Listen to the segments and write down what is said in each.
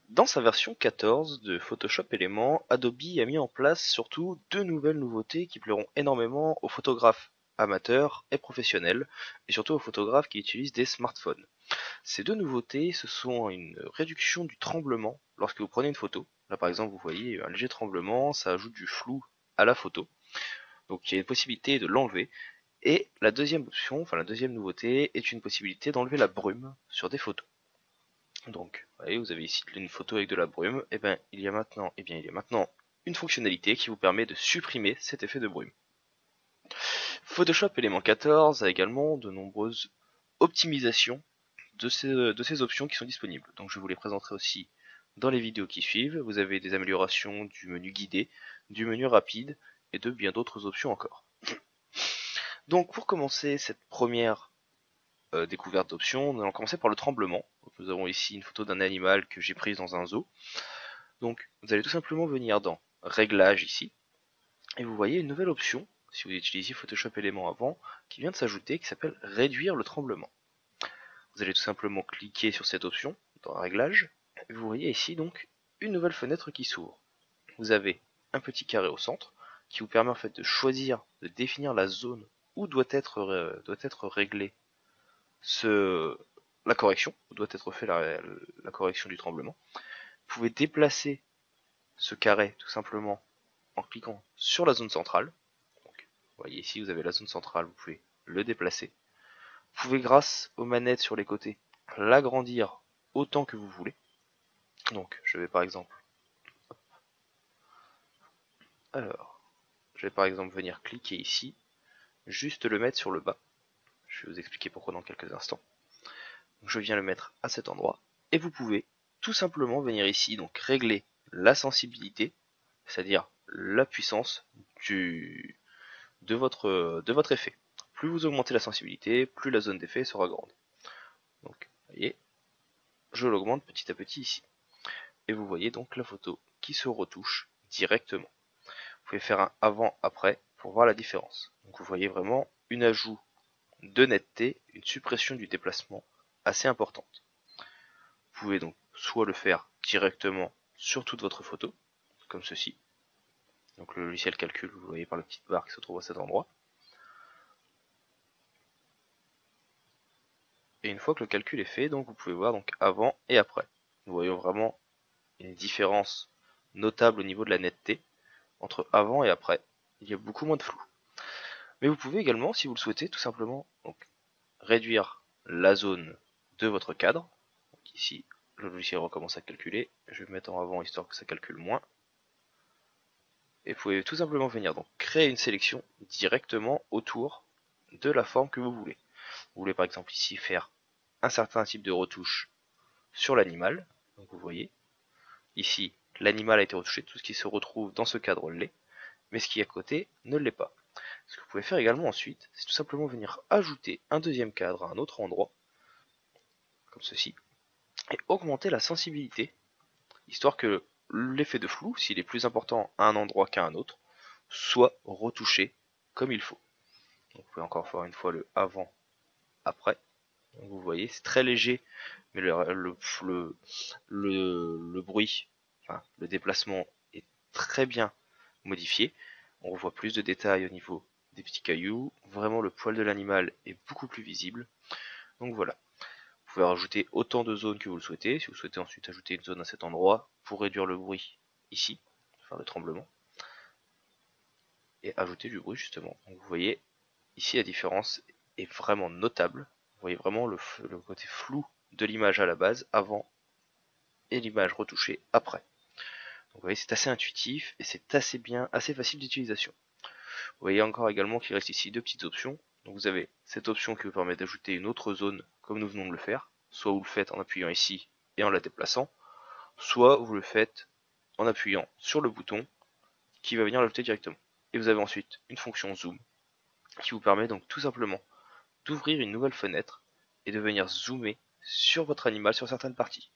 Dans sa version 14 de Photoshop Element, Adobe a mis en place surtout deux nouvelles nouveautés qui plairont énormément aux photographes amateurs et professionnels, et surtout aux photographes qui utilisent des smartphones. Ces deux nouveautés, ce sont une réduction du tremblement lorsque vous prenez une photo. Là par exemple, vous voyez un léger tremblement, ça ajoute du flou à la photo. Donc il y a une possibilité de l'enlever. Et la deuxième option, enfin la deuxième nouveauté, est une possibilité d'enlever la brume sur des photos. Donc, vous avez ici une photo avec de la brume, et bien il y a maintenant une fonctionnalité qui vous permet de supprimer cet effet de brume. Photoshop Element 14 a également de nombreuses optimisations de ces options qui sont disponibles. Donc je vous les présenterai aussi dans les vidéos qui suivent. Vous avez des améliorations du menu guidé, du menu rapide et de bien d'autres options encore. Donc pour commencer cette première découverte d'options, nous allons commencer par le tremblement. Donc, nous avons ici une photo d'un animal que j'ai prise dans un zoo. Donc vous allez tout simplement venir dans Réglages ici, et vous voyez une nouvelle option, si vous utilisiez Photoshop Element avant, qui vient de s'ajouter, qui s'appelle Réduire le tremblement. Vous allez tout simplement cliquer sur cette option dans Réglages, et vous voyez ici donc une nouvelle fenêtre qui s'ouvre. Vous avez un petit carré au centre, qui vous permet en fait de choisir, de définir la zone où doit être réglée la correction, où doit être fait la correction du tremblement. Vous pouvez déplacer ce carré tout simplement en cliquant sur la zone centrale. Donc, vous voyez ici, vous avez la zone centrale, vous pouvez le déplacer. Vous pouvez, grâce aux manettes sur les côtés, l'agrandir autant que vous voulez. Donc, je vais par exemple venir cliquer ici, juste le mettre sur le bas. Je vais vous expliquer pourquoi dans quelques instants. Donc, je viens le mettre à cet endroit, et vous pouvez tout simplement venir ici, donc régler la sensibilité, c'est-à-dire la puissance de votre effet. Plus vous augmentez la sensibilité, plus la zone d'effet sera grande. Donc, vous voyez, je l'augmente petit à petit ici. Et vous voyez donc la photo qui se retouche directement. Vous pouvez faire un avant-après pour voir la différence. Donc vous voyez vraiment une ajout de netteté, une suppression du déplacement assez importante. Vous pouvez donc soit le faire directement sur toute votre photo, comme ceci. Donc le logiciel calcule, vous voyez par la petite barre qui se trouve à cet endroit. Et une fois que le calcul est fait, donc vous pouvez voir donc avant et après. Nous voyons vraiment une différence notable au niveau de la netteté entre avant et après. Il y a beaucoup moins de flou. Mais vous pouvez également, si vous le souhaitez, tout simplement donc, réduire la zone de votre cadre. Donc ici, le logiciel recommence à calculer. Je vais me mettre en avant histoire que ça calcule moins. Et vous pouvez tout simplement venir donc créer une sélection directement autour de la forme que vous voulez. Vous voulez par exemple ici faire un certain type de retouche sur l'animal. Donc vous voyez, ici, l'animal a été retouché, tout ce qui se retrouve dans ce cadre l'est, mais ce qui est à côté ne l'est pas. Ce que vous pouvez faire également ensuite, c'est tout simplement venir ajouter un deuxième cadre à un autre endroit, comme ceci, et augmenter la sensibilité, histoire que l'effet de flou, s'il est plus important à un endroit qu'à un autre, soit retouché comme il faut. Donc vous pouvez encore faire une fois le avant-après. Vous voyez, c'est très léger, mais le bruit, enfin, le déplacement est très bien modifié. On revoit plus de détails au niveau des petits cailloux. Vraiment, le poil de l'animal est beaucoup plus visible. Donc voilà. Vous pouvez rajouter autant de zones que vous le souhaitez. Si vous souhaitez ensuite ajouter une zone à cet endroit pour réduire le bruit ici, faire le tremblement, et ajouter du bruit justement. Donc vous voyez, ici la différence est vraiment notable. Vous voyez vraiment le côté flou de l'image à la base avant et l'image retouchée après. Donc vous voyez, c'est assez intuitif et c'est assez bien, assez facile d'utilisation. Vous voyez encore également qu'il reste ici deux petites options. Donc vous avez cette option qui vous permet d'ajouter une autre zone comme nous venons de le faire. Soit vous le faites en appuyant ici et en la déplaçant, soit vous le faites en appuyant sur le bouton qui va venir l'ajouter directement. Et vous avez ensuite une fonction zoom qui vous permet donc tout simplement d'ouvrir une nouvelle fenêtre et de venir zoomer sur votre animal sur certaines parties.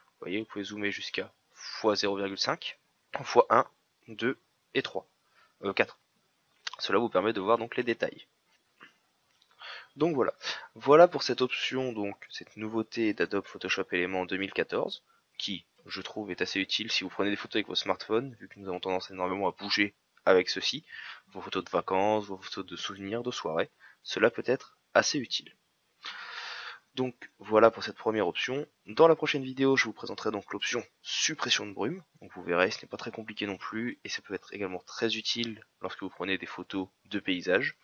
Vous voyez, vous pouvez zoomer jusqu'à x0,5, x1, 2 et 3, 4. Cela vous permet de voir donc les détails. Donc voilà. Voilà pour cette option, donc cette nouveauté d'Adobe Photoshop Element 2014, qui, je trouve, est assez utile si vous prenez des photos avec vos smartphones, vu que nous avons tendance énormément à bouger avec ceci, vos photos de vacances, vos photos de souvenirs, de soirées, cela peut être assez utile. Donc voilà pour cette première option. Dans la prochaine vidéo, je vous présenterai donc l'option suppression de brume. Donc vous verrez, ce n'est pas très compliqué non plus, et ça peut être également très utile lorsque vous prenez des photos de paysages.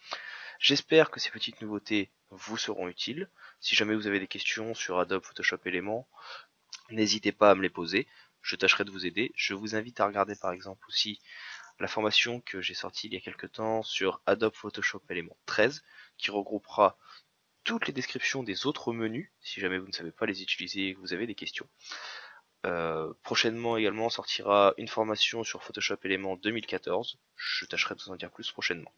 J'espère que ces petites nouveautés vous seront utiles. Si jamais vous avez des questions sur Adobe Photoshop Element, n'hésitez pas à me les poser. Je tâcherai de vous aider. Je vous invite à regarder par exemple aussi la formation que j'ai sortie il y a quelques temps sur Adobe Photoshop Element 13, qui regroupera toutes les descriptions des autres menus, si jamais vous ne savez pas les utiliser et que vous avez des questions. Prochainement également sortira une formation sur Photoshop Element 2014. Je tâcherai de vous en dire plus prochainement.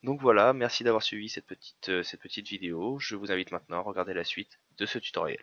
Donc voilà, merci d'avoir suivi cette petite vidéo. Je vous invite maintenant à regarder la suite de ce tutoriel.